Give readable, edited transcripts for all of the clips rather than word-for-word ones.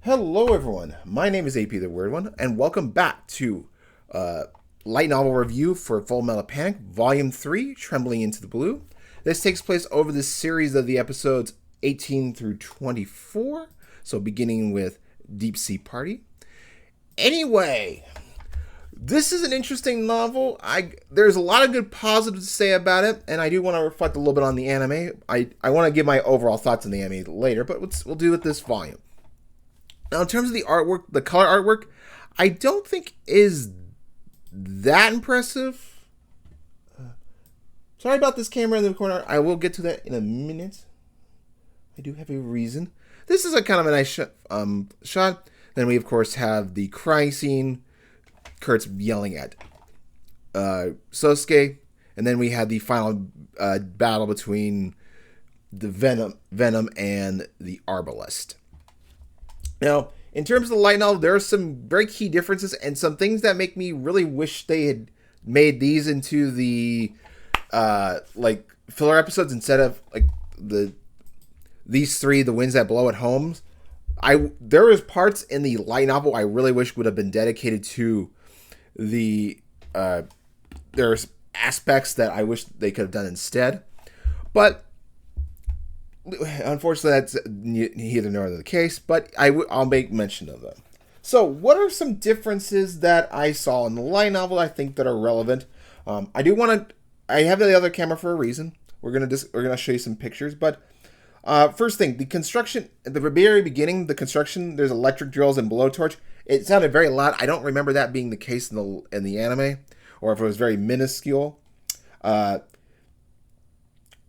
Hello, everyone. My name is AP the Weird One, and welcome back to Light Novel Review for Full Metal Panic, Volume 3, Trembling into the Blue. This takes place over the series of the episodes 18 through 24, so beginning with Deep Sea Party. Anyway, this is an interesting novel. There's a lot of good positives to say about it, and I do want to reflect a little bit on the anime. I want to give my overall thoughts on the anime later, but we'll do it with this volume. Now, in terms of the artwork, the color artwork, I don't think is that impressive. Sorry about this camera in the corner. I will get to that in a minute. I do have a reason. This is a kind of a nice shot. Then we, of course, have the crying scene. Kurt's yelling at Sosuke. And then we had the final battle between the Venom and the Arbalest. Now, in terms of the light novel, there are some very key differences and some things that make me really wish they had made these into the filler episodes instead of these three, the winds that blow at homes. There is parts in the light novel I really wish would have been dedicated to the there's aspects that I wish they could have done instead, but unfortunately, that's neither nor the case, but I'll make mention of them. So, what are some differences that I saw in the light novel I think that are relevant? I have the other camera for a reason. We're gonna show you some pictures, but first thing, the construction at the very beginning, the construction. There's electric drills and blowtorch. It sounded very loud. I don't remember that being the case in the anime, or if it was very minuscule.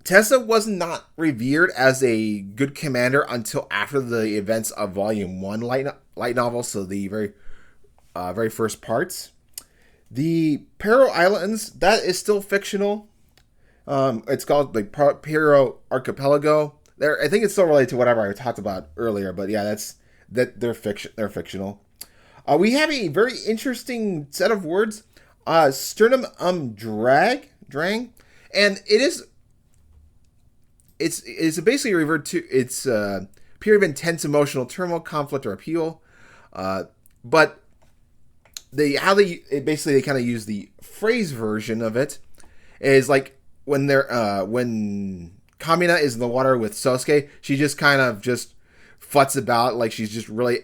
Tessa was not revered as a good commander until after the events of Volume 1 light novel, so the very first parts. The Pero Islands, that is still fictional. It's called the Pero Archipelago. I think it's still related to whatever I talked about earlier, but yeah, they're fictional. We have a very interesting set of words, sternum drang, and it's basically referred to its period of intense emotional turmoil, conflict, or upheaval. But they kind of use the phrase version of it is like when Kamina is in the water with Sosuke, she just kind of just futs about like she's just really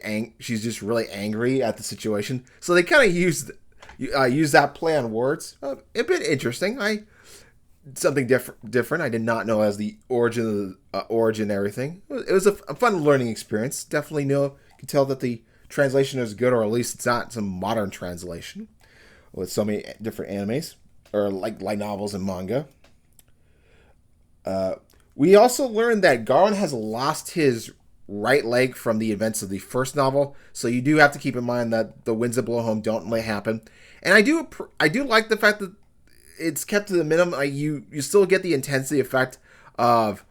angry at the situation. So they kind of use that play on words. A bit interesting. Something different. I did not know as the origin and everything. It was a fun learning experience. Definitely can tell that the translation is good, or at least it's not some modern translation with so many different animes or like light novels and manga. We also learned that Garland has lost his right leg from the events of the first novel, so you do have to keep in mind that the winds that blow home don't really happen. And I do like the fact that it's kept to the minimum. You still get the intensity effect of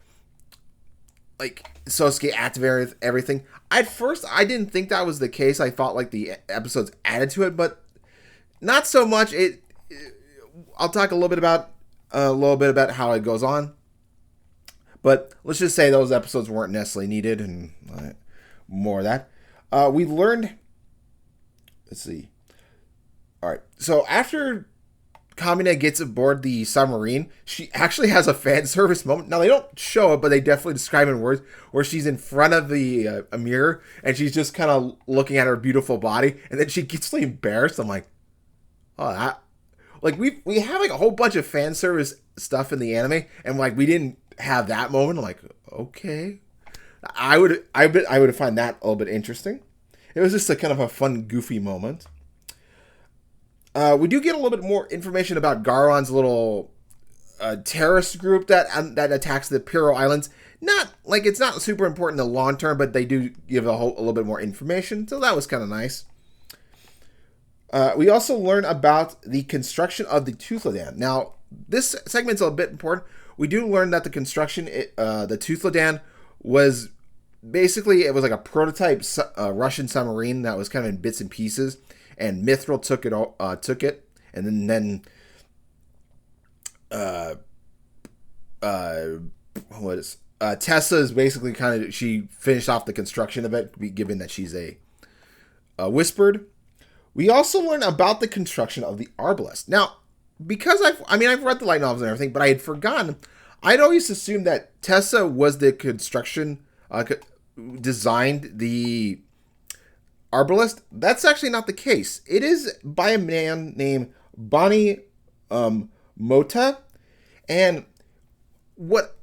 like Sosuke activating everything. At first, I didn't think that was the case. I thought like the episodes added to it, but not so much. I'll talk a little bit about how it goes on, but let's just say those episodes weren't necessarily needed, and more of that. We learned. Let's see. All right, so after Kamina gets aboard the submarine, she actually has a fan service moment. Now, they don't show it, but they definitely describe it in words, where she's in front of a mirror, and she's just kind of looking at her beautiful body, and then she gets really embarrassed. I'm like, oh, that... Like, we have, like, a whole bunch of fan service stuff in the anime, and, like, we didn't have that moment. I'm like, okay. I would find that a little bit interesting. It was just a kind of a fun, goofy moment. We do get a little bit more information about Garon's little terrorist group that attacks the Piro Islands. It's not super important in the long term, but they do give a little bit more information, so that was kind of nice. We also learn about the construction of the Toothla Dam. Now, this segment's a bit important. We do learn that the construction, the Toothla Dam, was basically, it was like a prototype Russian submarine that was kind of in bits and pieces. And Mithril took it, and then Tessa is basically she finished off the construction of it, given that she's a whispered. We also learn about the construction of the Arbalest. Now, because I've read the light novels and everything, but I had forgotten. I'd always assumed that Tessa was the construction, designed the Arbalest. That's actually not the case. It is by a man named Bonnie Mota, and what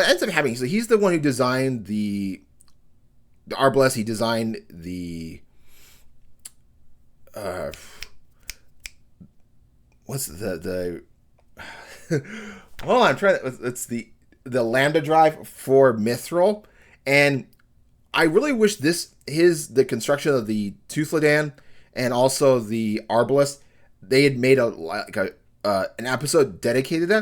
ends up happening? So he's the one who designed the Arbalest. He designed the what's the well, I'm trying to, it's the Lambda drive for Mithril, and I really wish the construction of the Toothladan and also the Arbalest, they had made an episode dedicated to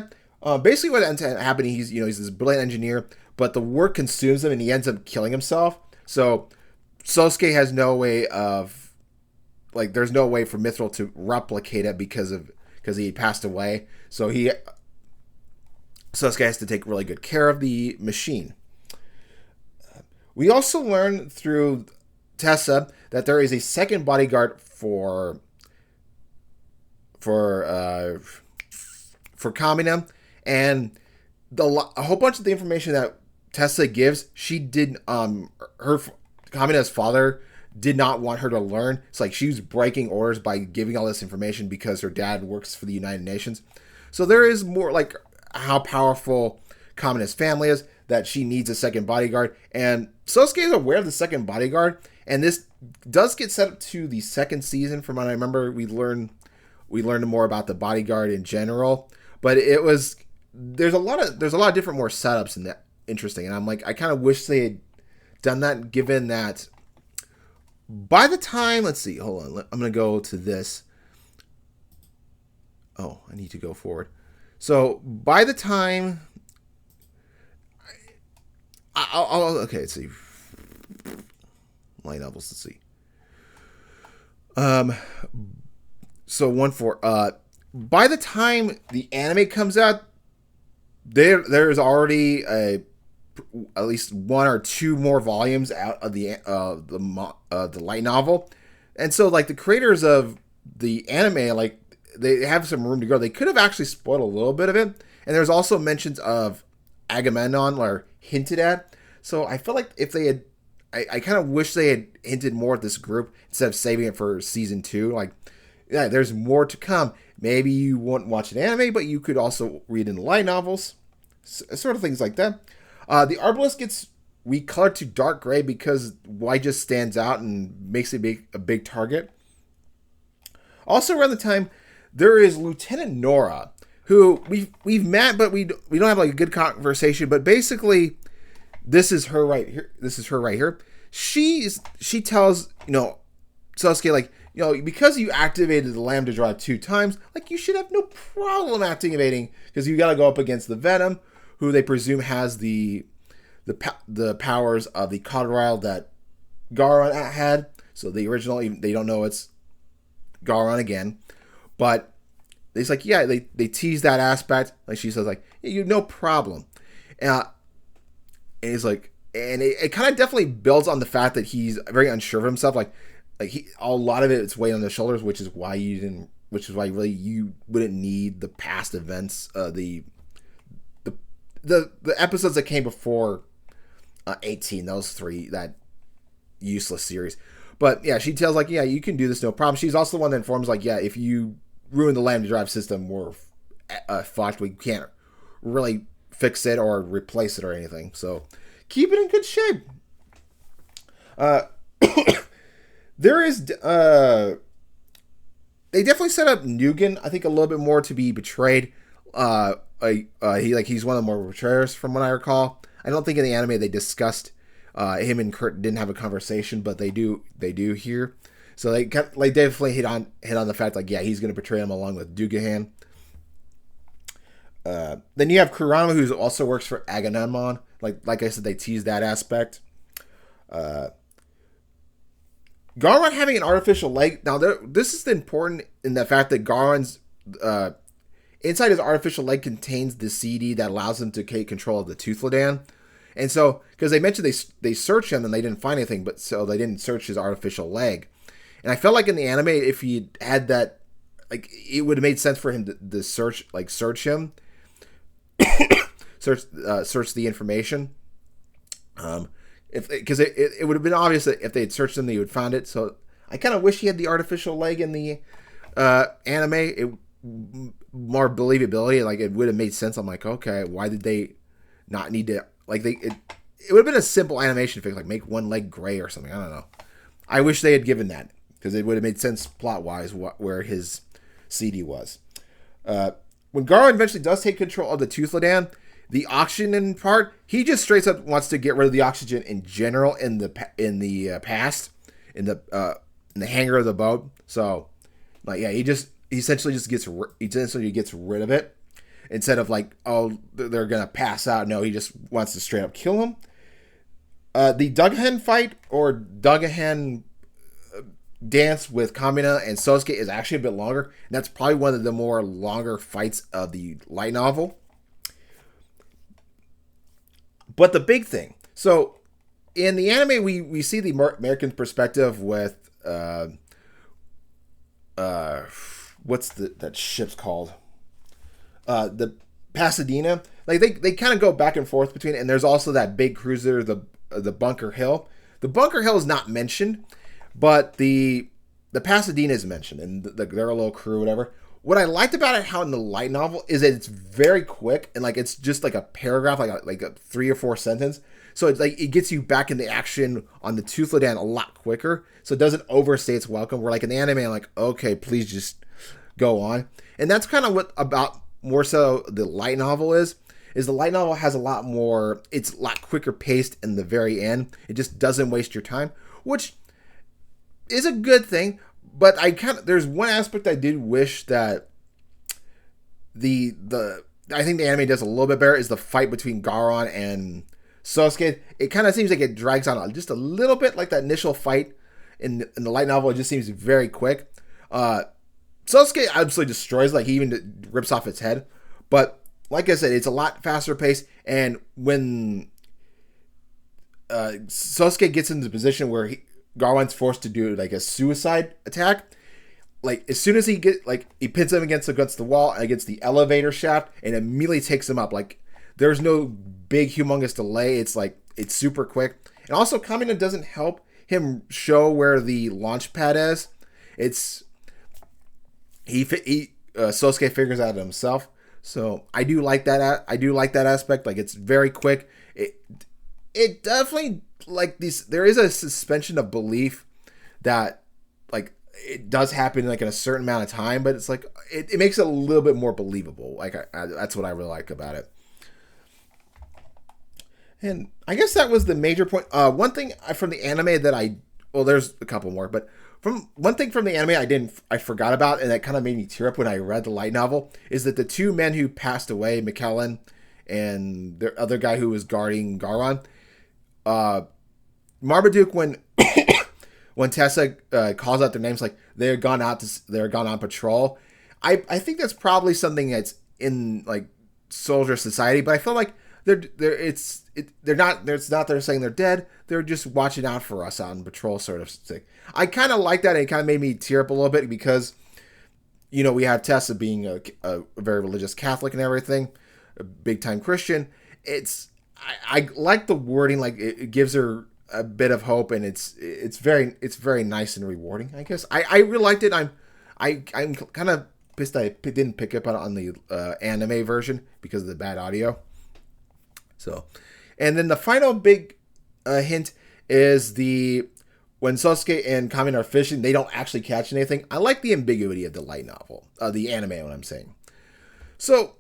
that. Basically, what ends up happening, he's this brilliant engineer, but the work consumes him, and he ends up killing himself. So Sosuke has no way of, there's no way for Mithril to replicate it because he passed away. So Sosuke has to take really good care of the machine. We also learn through Tessa that there is a second bodyguard for Kamina, and a whole bunch of the information that Tessa gives, she did her Kamina's father did not want her to learn. It's like she was breaking orders by giving all this information because her dad works for the United Nations. So there is more how powerful Kamina's family is, that she needs a second bodyguard, and Sosuke is aware of the second bodyguard, and this does get set up to the second season. From what I remember, we learned more about the bodyguard in general, but there's a lot of different more setups in that interesting, and I kind of wish they had done that, given that by the time, let's see, hold on, I'm gonna go to this. Oh, I need to go forward. So by the time okay, let's see. Light novels, let's see. So by the time the anime comes out, there's already at least one or two more volumes out of the light novel, and so the creators of the anime, they have some room to grow. They could have actually spoiled a little bit of it, and there's also mentions of Agamemnon are hinted at. So I feel like if they had, I kind of wish they had hinted more at this group instead of saving it for season 2. There's more to come. Maybe you won't watch an anime, but you could also read in the light novels, sort of things like that. The Arbalest gets recolored to dark gray because white just stands out and makes it a big target. Also around the time, there is Lieutenant Nora, who we've met, but we don't have a good conversation. But basically, this is her right here. She tells Sasuke, because you activated the Lambda drive 2 times, you should have no problem activating, because you got to go up against the Venom, who they presume has the powers of the Cotterile that Garon had. So the original, they don't know it's Garon again, but it's they tease that aspect. She says you no problem, and he's and it kind of definitely builds on the fact that he's very unsure of himself. A lot of it's weight on his shoulders, which is why you wouldn't need the past events, the episodes that came before 18, those 3, that useless series. But yeah, she tells you can do this, no problem. She's also the one that informs if you ruin the Lambda drive system, we're fucked. We can't really fix it or replace it or anything. So keep it in good shape. There is they definitely set up Nugan, I think, a little bit more to be betrayed. He's one of the more betrayers from what I recall. I don't think in the anime they discussed him and Kurt didn't have a conversation, but they do here. So they definitely hit on the fact he's going to betray him along with Dugahan. Then you have Kurama, who also works for Agamemnon. Like I said, they tease that aspect. Garon having an artificial leg. Now, this is important in the fact that Garon's inside his artificial leg contains the CD that allows him to take control of the Toothladan. And so, because they mentioned they searched him and they didn't find anything, but so they didn't search his artificial leg. And I felt like in the anime, if he had that, like, it would have made sense for him to search him, search the information. If because it would have been obvious that if they had searched him, they would have found it. So I kind of wish he had the artificial leg in the anime. It more believability, like it would have made sense. I'm like, okay, why did they not need to it would have been a simple animation fix, like make one leg gray or something. I don't know. I wish they had given that because it would have made sense plot wise where his CD was. When Garo eventually does take control of the Toothleden, the oxygen part, he just straight up wants to get rid of the oxygen in general in the past in the hangar of the boat. So, like, yeah, he essentially gets rid of it instead of like, oh, they're gonna pass out. No, he just wants to straight up kill him. The Dugahan fight or Dugahan dance with Kamina and Sosuke is actually a bit longer, and that's probably one of the more longer fights of the light novel. But the big thing, so in the anime, we see the American perspective with what's that ship's called? The Pasadena. Like they kind of go back and forth between it, and there's also that big cruiser, the Bunker Hill. The Bunker Hill is not mentioned, but the Pasadena is mentioned, and their little crew, whatever. What I liked about it, how in the light novel, is that it's very quick and like it's just like a paragraph, like a 3 or 4 sentence. So it's like it gets you back in the action on the Toothleden a lot quicker. So it doesn't overstay its welcome. Where like in the anime, I'm like, okay, please just go on. And that's kind of what about more so the light novel is the light novel has a lot more. It's a lot quicker paced in the very end. It just doesn't waste your time, which is a good thing. But there's one aspect I did wish that I think the anime does a little bit better is the fight between Garon and Sosuke. It kind of seems like it drags on just a little bit, like that initial fight in the light novel. It just seems very quick. Sosuke absolutely destroys, like he even rips off its head. But like I said, it's a lot faster paced, and when Sosuke gets into the position where Garland's forced to do like a suicide attack, like as soon as he pins him against the wall, against the elevator shaft, and immediately takes him up. Like there's no big humongous delay. It's like it's super quick. And also Kamina doesn't help him show where the launch pad is. It's Sosuke figures out himself. So I do like that. I do like that aspect. Like it's very quick. It definitely like these. There is a suspension of belief that like it does happen like in a certain amount of time, but it's like it makes it a little bit more believable. Like that's what I really like about it. And I guess that was the major point. One thing from the anime that there's a couple more, but one thing from the anime I forgot about, and that kind of made me tear up when I read the light novel, is that the two men who passed away, McKellen and the other guy who was guarding Garon, Marmaduke, when Tessa calls out their names, like they're gone on patrol. I think that's probably something that's in like soldier society, but I feel like it's not they're saying they're dead. They're just watching out for us on patrol, sort of thing. I kind of like that, and it kind of made me tear up a little bit because, we have Tessa being a very religious Catholic and everything, a big time Christian. I like the wording, like it gives her a bit of hope, and it's very nice and rewarding. I guess I really liked it. I'm kind of pissed I didn't pick up on the anime version because of the bad audio. So, and then the final big hint is when Sosuke and Kamin are fishing, they don't actually catch anything. I like the ambiguity of the light novel, the anime, what I'm saying. So,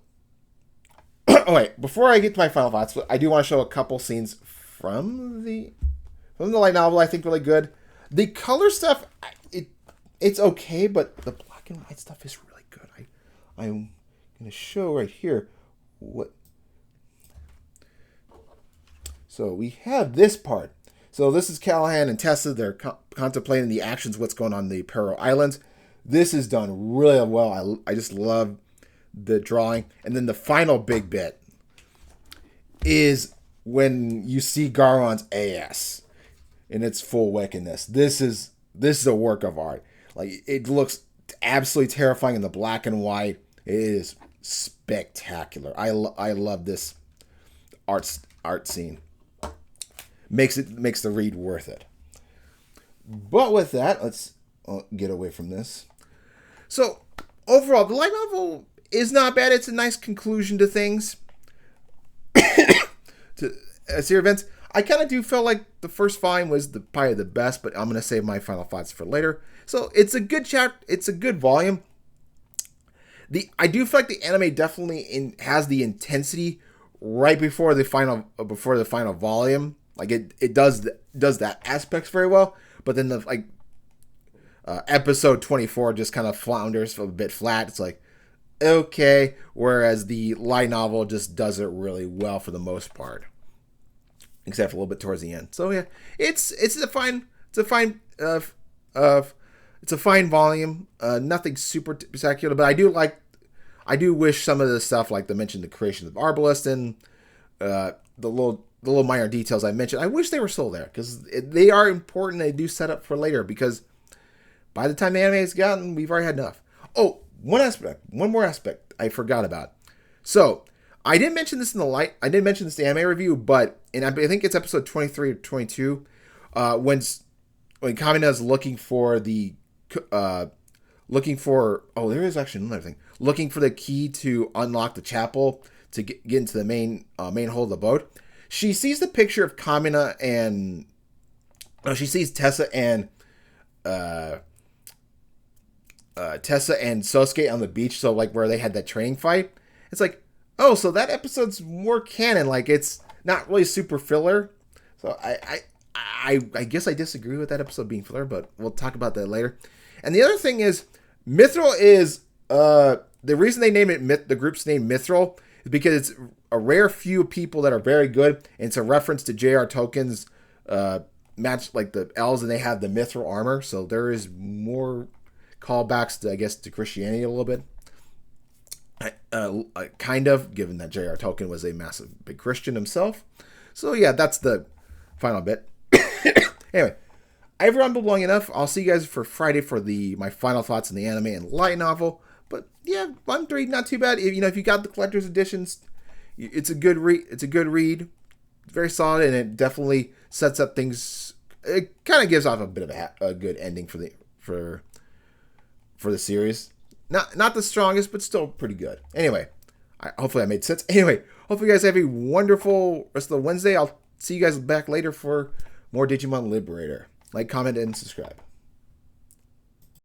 wait, before I get to my final thoughts, I do want to show a couple scenes from the light novel. I think really good. The color stuff, it's okay, but the black and white stuff is really good. I'm going to show right here what. So we have this part. So this is Callahan and Tessa. They're contemplating the actions, what's going on in the Peril Islands. This is done really well. I just love the drawing. And then the final big bit is when you see Garon's AS in its full wickedness. This is a work of art. Like, it looks absolutely terrifying in the black and white. It is spectacular. I love this art scene. Makes the read worth it. But with that, let's get away from this. So overall, the light novel is not bad. It's a nice conclusion to things. To series events. I kind of do feel like the first volume was probably the best, but I'm going to save my final thoughts for later. So it's a good chapter. It's a good volume. I do feel like the anime definitely has the intensity right before the final volume. Like it does that aspects very well. But then the episode 24 just kind of flounders a bit flat. It's like, okay, whereas the light novel just does it really well for the most part, except for a little bit towards the end. So yeah, it's a fine volume. Nothing super spectacular, but I do wish some of the stuff, like the creation of Arbalest and the little minor details I mentioned, I wish they were still there, because they are important. They do set up for later, because by the time the anime is gotten, we've already had enough. Oh, one more aspect I forgot about. So I didn't mention this in the anime review, but I think it's episode 23 or 22, when Kamina is looking for there is actually another thing. Looking for the key to unlock the chapel to get into the main hold of the boat. She sees the picture of Kamina and she sees Tessa and Sosuke on the beach. So like where they had that training fight. It's like, oh, so that episode's more canon. Like it's not really super filler. So I guess I disagree with that episode being filler, but we'll talk about that later. And the other thing is, Mithril is the reason they name it the group's name Mithril is because it's a rare few people that are very good, and it's a reference to J.R. Tolkien's match, like the elves, and they have the Mithril armor. So there is more callbacks to, I guess, to Christianity a little bit. Kind of, given that J.R. Tolkien was a massive big Christian himself. So yeah, that's the final bit. Anyway, I've rambled long enough. I'll see you guys for Friday for my final thoughts on the anime and light novel. But yeah, Volume 3, not too bad. If you got the collector's editions, it's a good read. It's a good read. It's very solid, and it definitely sets up things. It kind of gives off a bit of a good ending for the series. Not the strongest, but still pretty good. Anyway, hopefully I made sense. Anyway, hopefully you guys have a wonderful rest of the Wednesday. I'll see you guys back later for more Digimon Liberator. Like, comment, and subscribe.